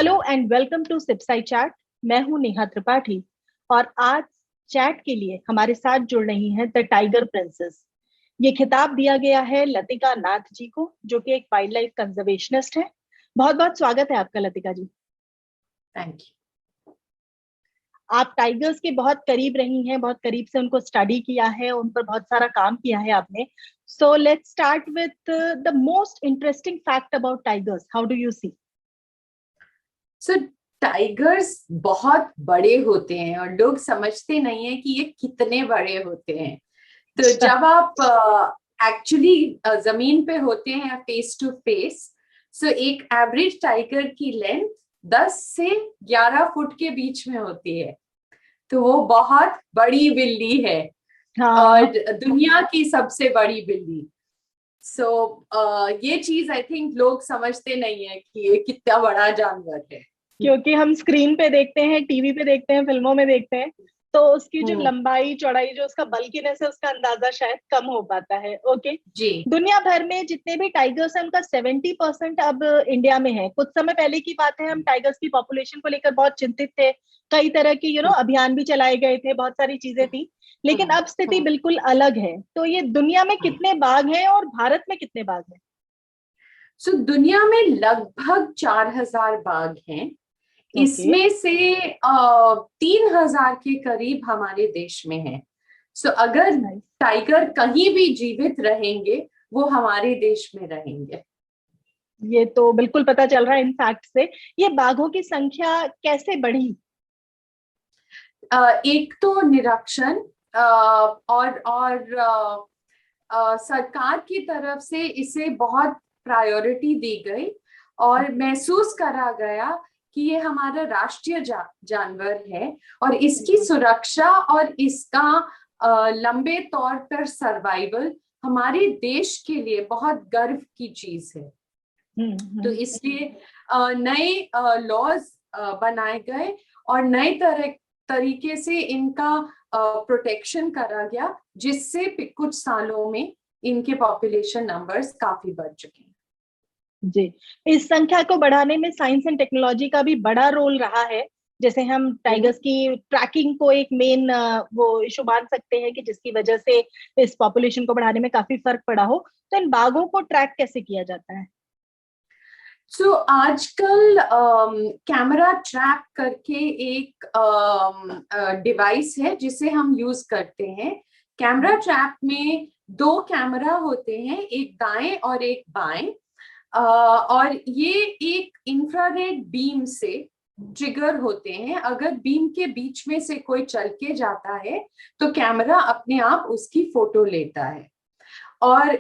Hello and welcome to सिप्साई chat. मैं हूं नेहा त्रिपाठी और आज चैट के लिए हमारे साथ जुड़ रही हैं द टाइगर प्रिंसेस। ये खिताब दिया गया है लतिका नाथ जी को, जो कि एक वाइल्ड लाइफ कंजर्वेशनिस्ट है। बहुत बहुत स्वागत है आपका लतिका जी। Thank you. आप टाइगर्स के बहुत करीब रही हैं, बहुत करीब से उनको स्टडी किया है, उन पर बहुत सारा काम किया है आपने। So let's start with the most interesting fact about tigers. How do you see? So tigers बहुत बड़े होते हैं और लोग समझते नहीं है कि ये कितने बड़े होते हैं। तो जब आप एक्चुअली जमीन पे होते हैं फेस टू फेस, सो एक एवरेज टाइगर की लेंथ 10 से 11 फुट के बीच में होती है। तो वो बहुत बड़ी बिल्ली है और हाँ, दुनिया की सबसे बड़ी बिल्ली। सो ये चीज आई थिंक लोग समझते नहीं है कि ये कितना बड़ा जानवर है। क्योंकि हम स्क्रीन पे देखते हैं, टीवी पे देखते हैं, फिल्मों में देखते हैं, तो उसकी जो हम्म। लंबाई चौड़ाई, जो उसका बल्कीनेस है, उसका अंदाजा शायद कम हो पाता है। ओके। जी। दुनिया भर में जितने भी टाइगर्स हैं उनका 70% अब इंडिया में है। कुछ समय पहले की बात है, हम टाइगर्स की पॉपुलेशन को लेकर बहुत चिंतित थे। कई तरह की अभियान भी चलाए गए थे, बहुत सारी चीजें थी। लेकिन अब स्थिति बिल्कुल अलग है। तो ये दुनिया में कितने बाघ हैं और भारत में कितने बाघ हैं? सो दुनिया में लगभग 4,000 बाघ हैं। ओके। इसमें से 3,000 के करीब हमारे देश में है। सो अगर नाइस। टाइगर कहीं भी जीवित रहेंगे, वो हमारे देश में रहेंगे। ये तो बिल्कुल पता चल रहा है इन फैक्ट से। ये बाघों की संख्या कैसे बढ़ी? एक तो निरीक्षण और सरकार की तरफ से इसे बहुत प्रायोरिटी दी गई और महसूस करा गया कि ये हमारा राष्ट्रीय जानवर है और इसकी सुरक्षा और इसका लंबे तौर पर सर्वाइवल हमारे देश के लिए बहुत गर्व की चीज है। तो इसलिए नए लॉज बनाए गए और नए तरीके से इनका प्रोटेक्शन करा गया, जिससे कुछ सालों में इनके पॉपुलेशन नंबर्स काफी बढ़ चुके हैं। जी। इस संख्या को बढ़ाने में साइंस एंड टेक्नोलॉजी का भी बड़ा रोल रहा है। जैसे हम टाइगर्स की ट्रैकिंग को एक मेन वो इशू मान सकते हैं कि जिसकी वजह से इस पॉपुलेशन को बढ़ाने में काफी फर्क पड़ा हो। तो इन बाघों को ट्रैक कैसे किया जाता है? सो आजकल कैमरा ट्रैप करके एक डिवाइस है जिसे हम यूज करते हैं। कैमरा ट्रैप में 2 कैमरा होते हैं, एक दाएं और एक बाएं। और ये एक इंफ्रारेड बीम से ट्रिगर होते हैं। अगर बीम के बीच में से कोई चल के जाता है तो कैमरा अपने आप उसकी फोटो लेता है। और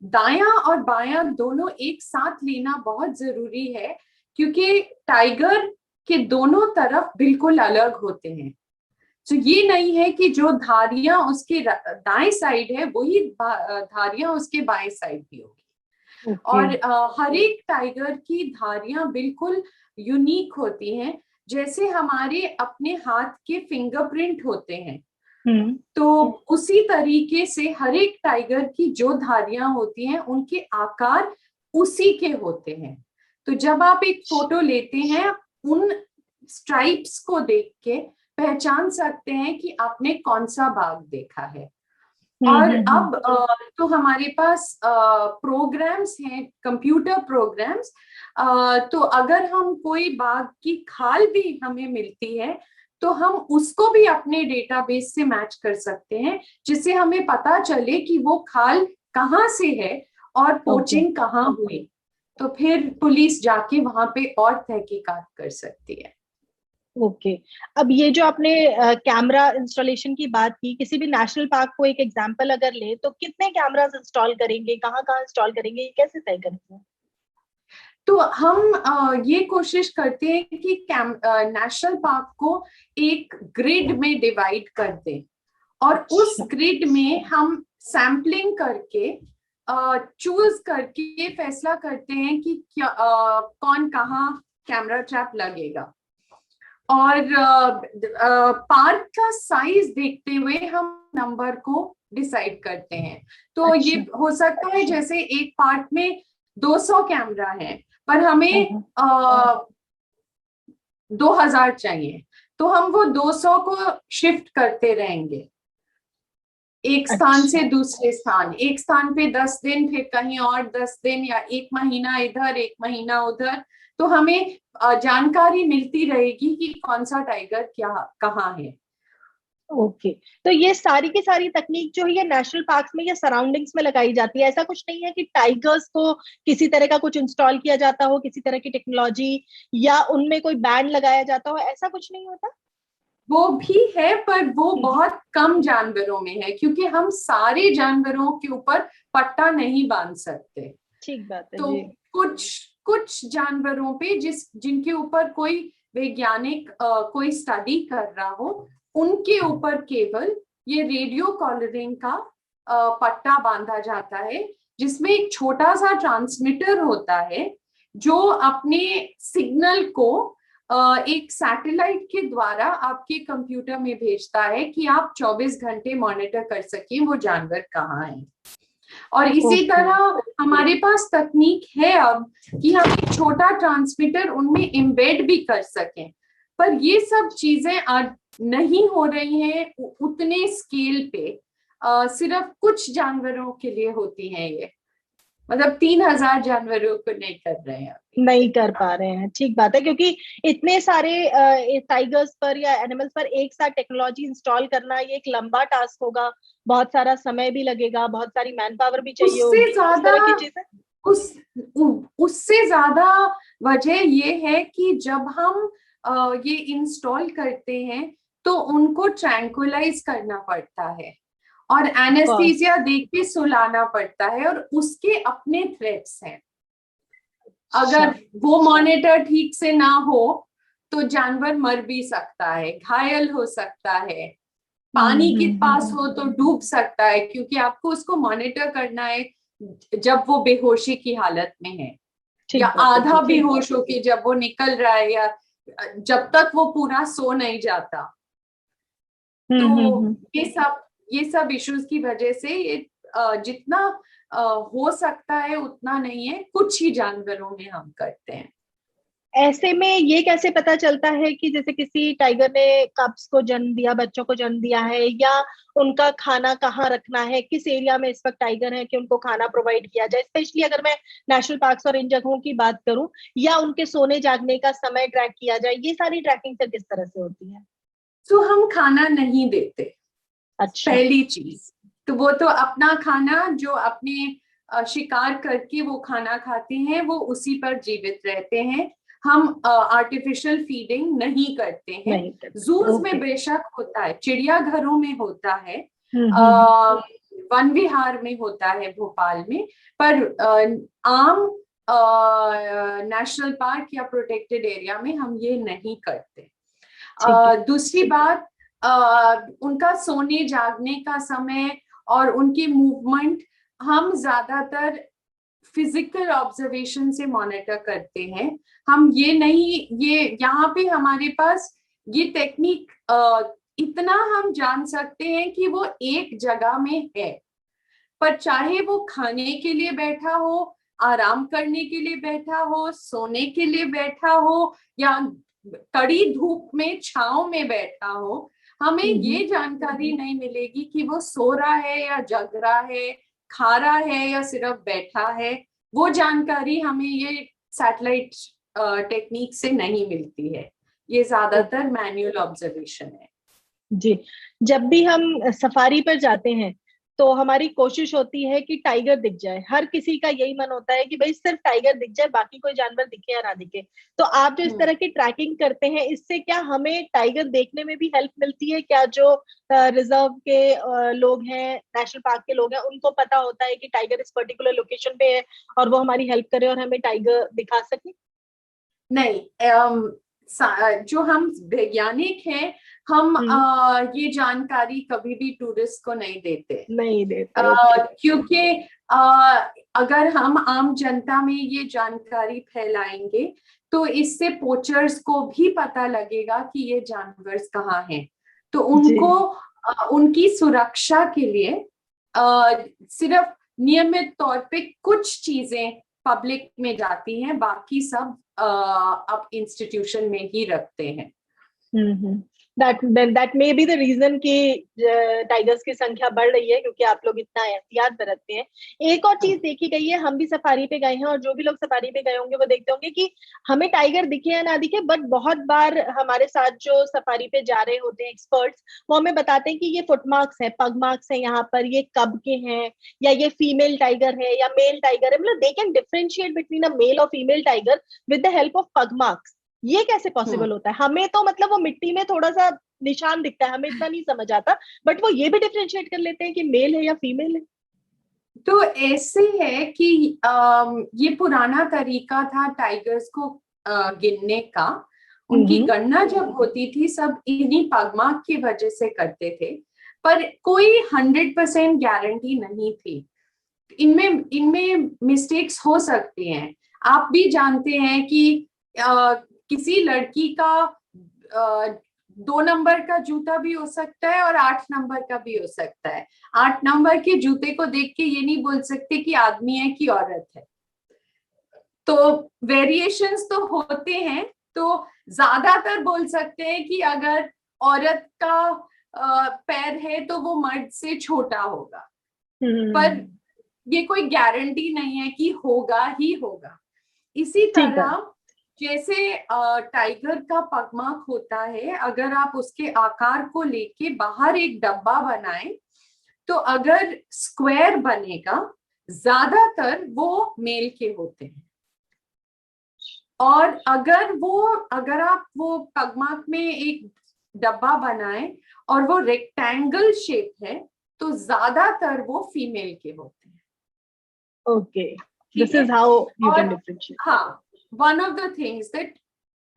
दायां और बायां दोनों एक साथ लेना बहुत जरूरी है, क्योंकि टाइगर के दोनों तरफ बिल्कुल अलग होते हैं। तो ये नहीं है कि जो धारियां उसके दाएं साइड है वही धारियां उसके बाएं साइड भी होगी। ओके। और हर एक टाइगर की धारियां बिल्कुल यूनिक होती हैं, जैसे हमारे अपने हाथ के फिंगरप्रिंट होते हैं। हम्म। तो उसी तरीके से हर एक टाइगर की जो धारियां होती हैं उनके आकार उसी के होते हैं। तो जब आप एक फोटो लेते हैं, उन स्ट्राइप्स को देख के पहचान सकते हैं कि आपने कौन सा बाघ देखा है। और अब तो हमारे पास प्रोग्राम्स हैं, कंप्यूटर प्रोग्राम्स। तो अगर हम कोई बाघ की खाल भी हमें मिलती है तो हम उसको भी अपने डेटाबेस से मैच कर सकते हैं, जिससे हमें पता चले कि वो खाल कहाँ से है और ओके। पोचिंग कहाँ हुई। तो फिर पुलिस जाके वहां पे और तहकीकात कर सकती है। ओके। अब ये जो आपने कैमरा इंस्टॉलेशन की बात की, किसी भी नेशनल पार्क को एक एग्जांपल अगर ले तो कितने कैमरास इंस्टॉल करेंगे, कहाँ कहाँ इंस्टॉल करेंगे, ये कैसे तय करेंगे? तो हम ये कोशिश करते हैं कि नेशनल पार्क को एक ग्रिड में डिवाइड कर दें और उस अच्छा। ग्रिड में हम सैम्पलिंग करके चूज करके फैसला करते हैं कि कौन कहाँ कैमरा ट्रैप लगेगा। और पार्क का साइज देखते हुए हम नंबर को डिसाइड करते हैं। तो ये अच्छा। हो सकता है जैसे एक पार्क में 200 कैमरा है, पर हमें 2000 चाहिए, तो हम वो 200 को शिफ्ट करते रहेंगे, एक स्थान से अच्छा। दूसरे स्थान, एक स्थान पे 10 दिन, फिर कहीं और 10 दिन, या एक महीना इधर एक महीना उधर। तो हमें जानकारी मिलती रहेगी कि कौन सा टाइगर क्या कहाँ है। ओके। तो ये सारी की सारी तकनीक जो है ये नेशनल पार्क्स में या सराउंडिंग्स में लगाई जाती है, ऐसा कुछ नहीं है कि टाइगर्स को किसी तरह का कुछ इंस्टॉल किया जाता हो, किसी तरह की टेक्नोलॉजी, या उनमें कोई बैंड लगाया जाता हो, ऐसा कुछ नहीं होता? वो भी है, पर वो हम्म। बहुत कम जानवरों में है, क्योंकि हम सारे जानवरों के ऊपर पट्टा नहीं बांध सकते। ठीक बात है तो जी। कुछ कुछ जानवरों पे जिनके ऊपर कोई वैज्ञानिक कोई स्टडी कर रहा हो, उनके ऊपर केवल ये रेडियो कॉलरिंग का पट्टा बांधा जाता है, जिसमें एक छोटा सा ट्रांसमीटर होता है जो अपने सिग्नल को एक सैटेलाइट के द्वारा आपके कंप्यूटर में भेजता है कि आप 24 घंटे मॉनिटर कर सकें वो जानवर कहाँ है। और इसी ओके। तरह हमारे पास तकनीक है अब कि हम एक छोटा ट्रांसमीटर उनमें एम्बेड भी कर सकें, पर ये सब चीजें आज नहीं हो रही हैं उतने स्केल पे। सिर्फ कुछ जानवरों के लिए होती हैं ये, मतलब 3000 जानवरों को नहीं कर रहे हैं अभी। नहीं कर पा रहे हैं, ठीक बात है, क्योंकि इतने सारे टाइगर्स पर या एनिमल्स पर एक साथ टेक्नोलॉजी इंस्टॉल करना ये एक लंबा टास्क होगा, बहुत सारा समय भी लगेगा, बहुत सारी मैन पावर भी चाहिए उससे होगी, इस ज्यादा तरह की चीजें। उस उससे ज्यादा वजह ये है कि जब हम ये इंस्टॉल करते हैं तो उनको ट्रैंकुलाइज करना पड़ता है और ऑफ कोर्स। एनेस्थीसिया दे के सुलाना पड़ता है, और उसके अपने थ्रेट्स हैं। अच्छा। अगर वो मॉनिटर ठीक से ना हो तो जानवर मर भी सकता है, घायल हो सकता है, पानी के पास हो तो डूब सकता है, क्योंकि आपको उसको मॉनिटर करना है जब वो बेहोशी की हालत में है, या ठीक बात है आधा जी। बेहोश होके जब वो निकल रहा है, या जब तक वो पूरा सो नहीं जाता। तो हम्म। ये सब इश्यूज की वजह से ये जितना हो सकता है उतना नहीं है, कुछ ही जानवरों में हम करते हैं। ऐसे में ये कैसे पता चलता है कि जैसे किसी टाइगर ने कब्स को जन्म दिया, बच्चों को जन्म दिया है, या उनका खाना कहाँ रखना है, किस एरिया में इस वक्त टाइगर है कि उनको खाना प्रोवाइड किया जाए, स्पेशली अगर मैं नेशनल पार्क्स और इन जगहों की बात करूं, या उनके सोने जागने का समय ट्रैक किया जाए, ये सारी ट्रैकिंग से किस तरह से होती है? तो हम खाना नहीं देते, अच्छा। पहली चीज। तो वो तो अपना खाना जो अपने शिकार करके वो खाना खाते हैं वो उसी पर जीवित रहते हैं। हम आर्टिफिशियल फीडिंग नहीं करते हैं। नहीं करते, जूस में ओके। बेशक होता है, चिड़ियाघरों में होता है, हम्म। वन विहार में होता है भोपाल में, पर आम नेशनल पार्क या प्रोटेक्टेड एरिया में हम ये नहीं करते। ठीक है। दूसरी बात, उनका सोने जागने का समय और उनकी मूवमेंट हम ज्यादातर फिजिकल ऑब्जर्वेशन से मॉनिटर करते हैं। हम ये नहीं, ये यहाँ पे हमारे पास ये टेक्निक इतना हम जान सकते हैं कि वो एक जगह में है, पर चाहे वो खाने के लिए बैठा हो, आराम करने के लिए बैठा हो, सोने के लिए बैठा हो, या कड़ी धूप में छांव में बैठा हो, हमें ये जानकारी नहीं मिलेगी कि वो सो रहा है या जग रहा है, खा रहा है या सिर्फ बैठा है। वो जानकारी हमें ये सैटेलाइट टेक्निक से नहीं मिलती है, ये ज्यादातर मैन्युअल ऑब्जर्वेशन है। जी। जब भी हम सफारी पर जाते हैं तो हमारी कोशिश होती है कि टाइगर दिख जाए, हर किसी का यही मन होता है कि भाई सिर्फ टाइगर दिख जाए, बाकी कोई जानवर दिखे या ना दिखे। तो आप जो इस तरह की ट्रैकिंग करते हैं, इससे क्या हमें टाइगर देखने में भी हेल्प मिलती है क्या? जो रिजर्व के लोग हैं, नेशनल पार्क के लोग हैं, उनको पता होता है कि टाइगर इस पर्टिकुलर लोकेशन पे है और वो हमारी हेल्प करे और हमें टाइगर दिखा सके? नहीं, जो हम वैज्ञानिक हैं, हम हम्म। ये जानकारी कभी भी टूरिस्ट को नहीं देते, नहीं देते, ओके। क्योंकि अगर हम आम जनता में ये जानकारी फैलाएंगे तो इससे पोचर्स को भी पता लगेगा कि ये जानवर कहाँ हैं। तो जी। उनको उनकी सुरक्षा के लिए सिर्फ नियमित तौर पे कुछ चीजें पब्लिक में जाती हैं, बाकी सब अब इंस्टीट्यूशन में ही रखते हैं। That may be the reason कि टाइगर्स की संख्या बढ़ रही है, क्योंकि आप लोग इतना एहतियात बरतते हैं। एक और चीज देखी गई है, हम भी सफारी पे गए हैं और जो भी लोग सफारी पे गए होंगे वो देखते होंगे कि हमें टाइगर दिखे या ना दिखे, बट बहुत बार हमारे साथ जो सफारी पे जा रहे होते हैं एक्सपर्ट्स, वो हमें बताते हैं कि ये फुटमार्क्स है, पग मार्क्स है, यहाँ पर ये कब के हैं, या ये फीमेल टाइगर है या मेल टाइगर है। मतलब they can differentiate between a male और female tiger with the help of pug marks. ये कैसे पॉसिबल होता है? हमें तो मतलब वो मिट्टी में थोड़ा सा निशान दिखता है, हमें इतना नहीं समझ आता, बट वो ये भी डिफरेंशिएट कर लेते हैं कि मेल है या फीमेल है। तो ऐसे है कि ये पुराना तरीका था टाइगर्स को गिनने का। उनकी गणना जब होती थी सब इन्हीं पगमार्क की वजह से करते थे, पर कोई 100% गारंटी नहीं थी। इनमें इनमें मिस्टेक्स हो सकती हैं। आप भी जानते हैं कि किसी लड़की का 2 नंबर का जूता भी हो सकता है और 8 नंबर का भी हो सकता है। 8 नंबर के जूते को देख के ये नहीं बोल सकते कि आदमी है कि औरत है। तो वेरिएशंस तो होते हैं। तो ज्यादातर बोल सकते हैं कि अगर औरत का पैर है तो वो मर्द से छोटा होगा, पर ये कोई गारंटी नहीं है कि होगा ही होगा। इसी तरह जैसे टाइगर का पगमार्क होता है, अगर आप उसके आकार को लेके बाहर एक डब्बा बनाएं तो अगर स्क्वायर बनेगा, ज्यादातर वो मेल के होते हैं। और अगर आप वो पगमार्क में एक डब्बा बनाएं और वो रेक्टेंगल शेप है तो ज्यादातर वो फीमेल के होते हैं। Okay, this is how you can differentiate. हाँ, one of the things that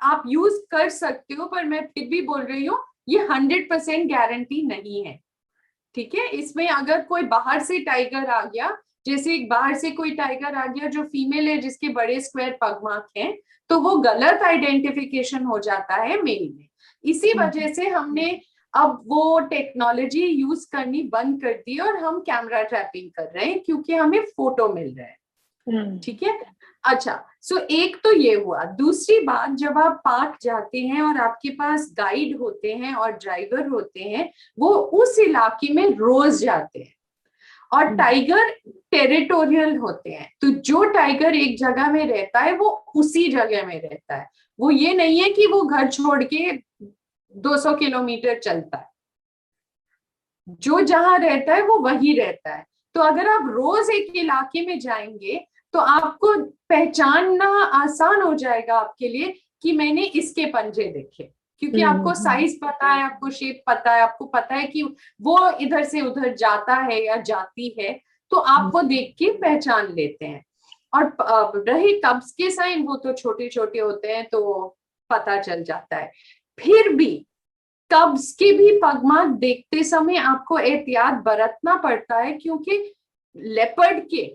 आप यूज कर सकते हो, पर मैं फिर भी बोल रही हूँ ये 100% गारंटी नहीं है। ठीक है, इसमें अगर कोई बाहर से टाइगर आ गया, जैसे एक बाहर से कोई टाइगर आ गया जो फीमेल है जिसके बड़े स्क्वायर पगमार्क हैं, तो वो गलत आइडेंटिफिकेशन हो जाता है मेल में। इसी वजह से हमने अब वो टेक्नोलॉजी यूज करनी बंद कर दी और हम कैमरा ट्रैपिंग कर रहे हैं क्योंकि हमें फोटो मिल रहा है। ठीक है, अच्छा, सो एक तो ये हुआ। दूसरी बात, जब आप पार्क जाते हैं और आपके पास गाइड होते हैं और ड्राइवर होते हैं, वो उस इलाके में रोज जाते हैं और टाइगर टेरिटोरियल होते हैं। तो जो टाइगर एक जगह में रहता है वो उसी जगह में रहता है। वो ये नहीं है कि वो घर छोड़ के 200 किलोमीटर चलता है। जो जहां रहता है वो वही रहता है। तो अगर आप रोज एक इलाके में जाएंगे तो आपको पहचानना आसान हो जाएगा आपके लिए कि मैंने इसके पंजे देखे, क्योंकि आपको साइज पता है, आपको शेप पता है, आपको पता है कि वो इधर से उधर जाता है या जाती है, तो आप वो देख के पहचान लेते हैं। और रहे कब्ज के साइन, वो तो छोटे छोटे होते हैं तो पता चल जाता है। फिर भी कब्ज के भी पगमार्क देखते समय आपको एहतियात बरतना पड़ता है, क्योंकि लेपर्ड के,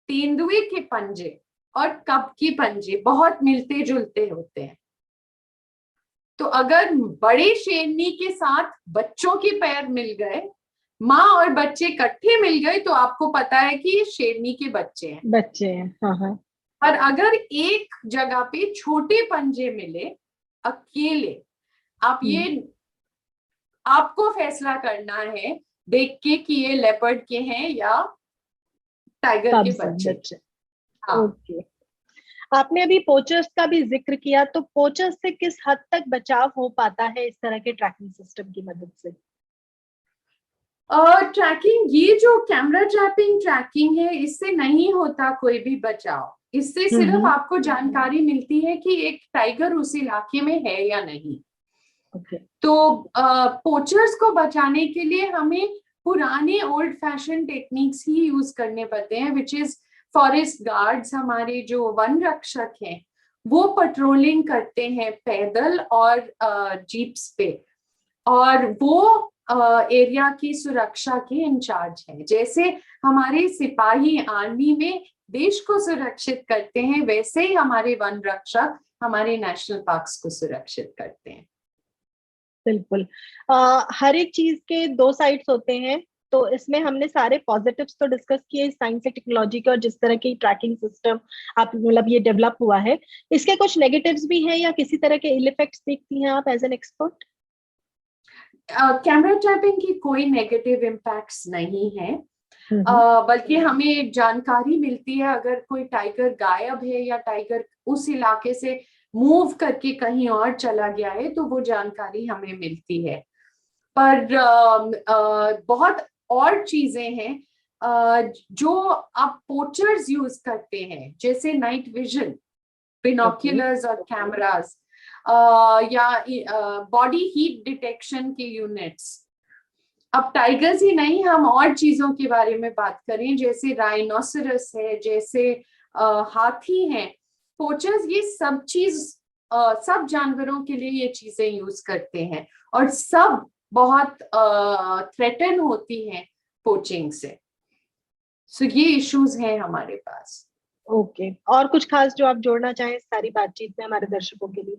तेंदुए के पंजे और कब के पंजे बहुत मिलते जुलते होते हैं। तो अगर बड़े शेरनी के साथ बच्चों के पैर मिल गए, माँ और बच्चे इकट्ठे मिल गए, तो आपको पता है कि ये शेरनी के बच्चे हैं। हाँ हाँ। पर अगर एक जगह पे छोटे पंजे मिले अकेले, आप ये आपको फैसला करना है देख के कि ये लेपर्ड के हैं या टाइगर के बच्चे। हाँ। ओके, आपने अभी पोचर्स का भी जिक्र किया, तो पोचर्स से किस हद तक बचाव हो पाता है इस तरह के ट्रैकिंग सिस्टम की मदद से? ट्रैकिंग, ये जो कैमरा ट्रैकिंग है, इससे नहीं होता कोई भी बचाव। इससे सिर्फ आपको जानकारी मिलती है कि एक टाइगर उस इलाके में है या नहीं। तो पोचर्स को बचाने के लिए हमें पुराने ओल्ड फैशन टेक्निक्स ही यूज करने पड़ते हैं, विच इज फॉरेस्ट गार्ड्स, हमारे जो वन रक्षक हैं, वो पेट्रोलिंग करते हैं पैदल और जीप्स पे, और वो एरिया की सुरक्षा के इंचार्ज हैं। जैसे हमारे सिपाही आर्मी में देश को सुरक्षित करते हैं, वैसे ही हमारे वन रक्षक हमारे नेशनल पार्क्स को सुरक्षित करते हैं। बिल्कुल, हर एक चीज के दो साइड्स होते हैं। तो इसमें हमने सारे पॉजिटिव्स तो डिस्कस किए साइंस एंड टेक्नोलॉजी के, और जिस तरह की ट्रैकिंग सिस्टम आप मतलब ये डेवलप हुआ है, इसके कुछ नेगेटिव्स भी हैं या किसी तरह के इल इफेक्ट्स देखती हैं आप as an expert? Camera trapping की कोई नेगेटिव इम्पैक्ट्स नहीं है, बल्कि हमें जानकारी मिलती है अगर कोई टाइगर गायब है या टाइगर उस इलाके से मूव करके कहीं और चला गया है तो वो जानकारी हमें मिलती है। पर बहुत और चीजें हैं जो आप पोचर्स यूज करते हैं, जैसे नाइट विजन, बिनोक्यूलर्स और कैमरास, या बॉडी हीट डिटेक्शन के यूनिट्स। अब टाइगर्स ही नहीं, हम और चीजों के बारे में बात करें, जैसे राइनोसरस है, जैसे हाथी हैं, पोचर्स, ये सब चीज सब जानवरों के लिए ये चीजें यूज करते हैं, और सब बहुत थ्रेटन होती हैं पोचिंग से। सो ये इश्यूज हैं हमारे पास। ओके, और कुछ खास जो आप जोड़ना चाहें इस सारी बातचीत में हमारे दर्शकों के लिए?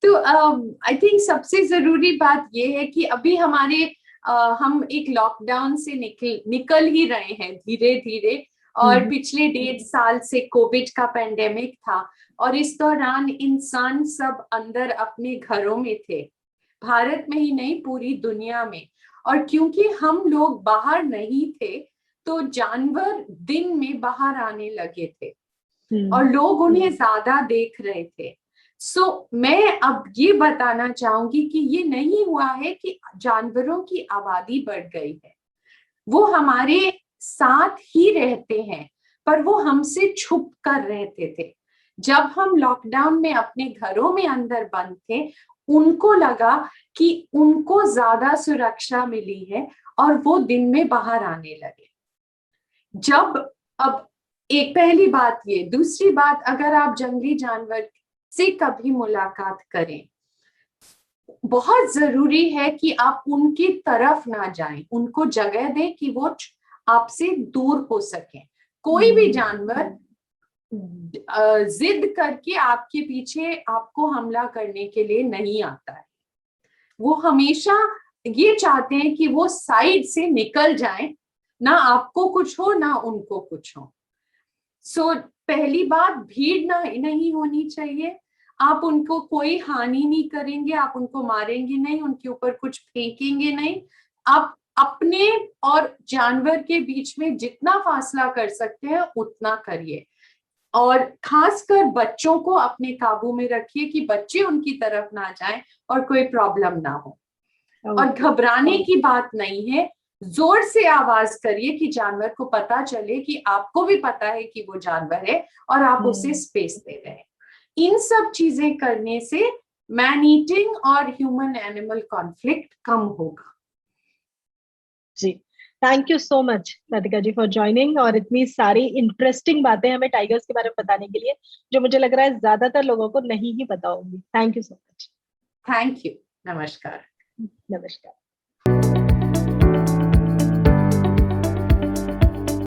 तो आई थिंक सबसे जरूरी बात ये है कि अभी हमारे हम एक लॉकडाउन से निकल ही रहे हैं धीरे धीरे, और पिछले 1.5 साल से कोविड का पेंडेमिक था, और इस दौरान इंसान सब अंदर अपने घरों में थे, भारत में ही नहीं पूरी दुनिया में। और क्योंकि हम लोग बाहर नहीं थे तो जानवर दिन में बाहर आने लगे थे और लोग उन्हें ज्यादा देख रहे थे। सो मैं अब ये बताना चाहूंगी कि ये नहीं हुआ है कि जानवरों की आबादी बढ़ गई है, वो हमारे साथ ही रहते हैं, पर वो हमसे छुप कर रहते थे। जब हम लॉकडाउन में अपने घरों में अंदर बंद थे, उनको लगा कि उनको ज्यादा सुरक्षा मिली है और वो दिन में बाहर आने लगे। जब अब एक पहली बात ये, दूसरी बात, अगर आप जंगली जानवर से कभी मुलाकात करें, बहुत जरूरी है कि आप उनकी तरफ ना जाएं, उनको जगह दें कि वो आपसे दूर हो सके। कोई भी जानवर जिद करके आपके पीछे आपको हमला करने के लिए नहीं आता है, वो हमेशा ये चाहते हैं कि वो साइड से निकल जाएं, ना आपको कुछ हो ना उनको कुछ हो। सो पहली बात, भीड़ ना नहीं होनी चाहिए। आप उनको कोई हानि नहीं करेंगे, आप उनको मारेंगे नहीं, उनके ऊपर कुछ फेंकेंगे नहीं। आप अपने और जानवर के बीच में जितना फासला कर सकते हैं उतना करिए, और खासकर बच्चों को अपने काबू में रखिए कि बच्चे उनकी तरफ ना जाएं और कोई प्रॉब्लम ना हो। और घबराने की बात नहीं है, जोर से आवाज करिए कि जानवर को पता चले कि आपको भी पता है कि वो जानवर है और आप उसे स्पेस दे रहे हैं। इन सब चीजें करने से मैन ईटिंग और ह्यूमन एनिमल कॉन्फ्लिक्ट कम होगा। जी, thank you so much Radhika ji for joining, और इतनी सारी इंटरेस्टिंग बातें हमें टाइगर्स के बारे में बताने के लिए, जो मुझे लग रहा है ज्यादातर लोगों को नहीं ही पता होंगी। Thank you so much. Thank you. नमस्कार। नमस्कार।